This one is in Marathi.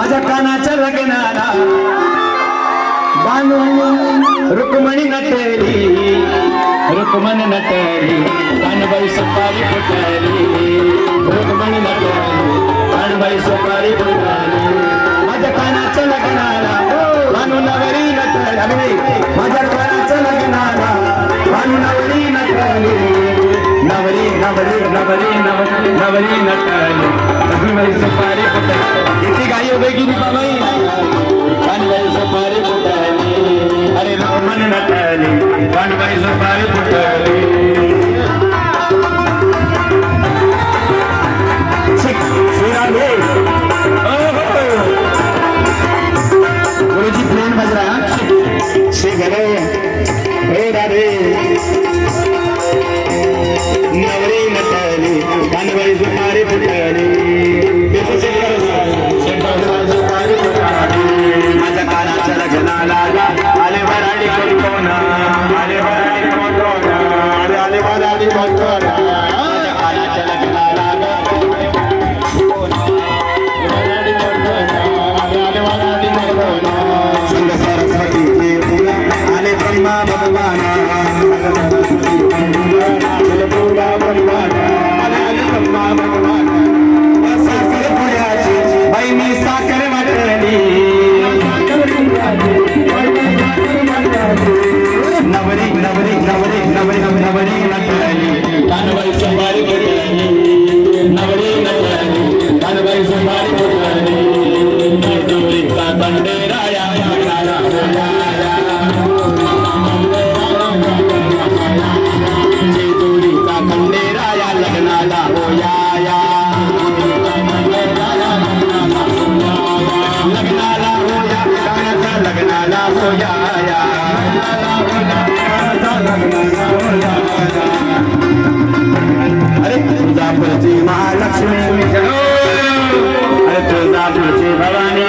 माझ्या कानाच्या लग्नाला बानू रुक्मणी नटली रुक्मणी नटली कानबाई सुपारी फुटली रुक्मणी नटली कानबाई सुपारी फुटली माझ्या कानाच्या लग्नाला बानू नवरी नटली माझ्या कानाच्या लग्नाला बानू नवरी नटली नवरी नवरी नवरी नवरी नवरी नटली कानबाई सुपारी फुटली किती गाई उभे गेली बाबाई कानबाई सुपारी फुटली अरे रुक्मणी नटली कानबाई सुपारी फुटली गुरुजी प्लेन बज रहा से घरे हे राधे नवरी नटली कानबाई सुपारी फुटली माझ्या कानाच्या लग्नाला आले वराडी कोण आले वराडी कोण आले वराडी कोण माझ्या कानाच्या लग्नाला संग सरस्वती आले ब्रह्मा भगवान ब्रह्मा भगवान साखर पुण्याची बाई मी साखर वाटली नवरी नवरी नवरी नवरी नवरी नटली कानबाई सुपारी फुटली नवरी नटली कानबाई सुपारी फुटली जोडीचा बंडेराया जोडीचा बंडेराया लग्नाला होया लग्नाला होया लग्नाला होया अरे तुळजापूरची महालक्ष्मी अरे तुळजापूरची भवानी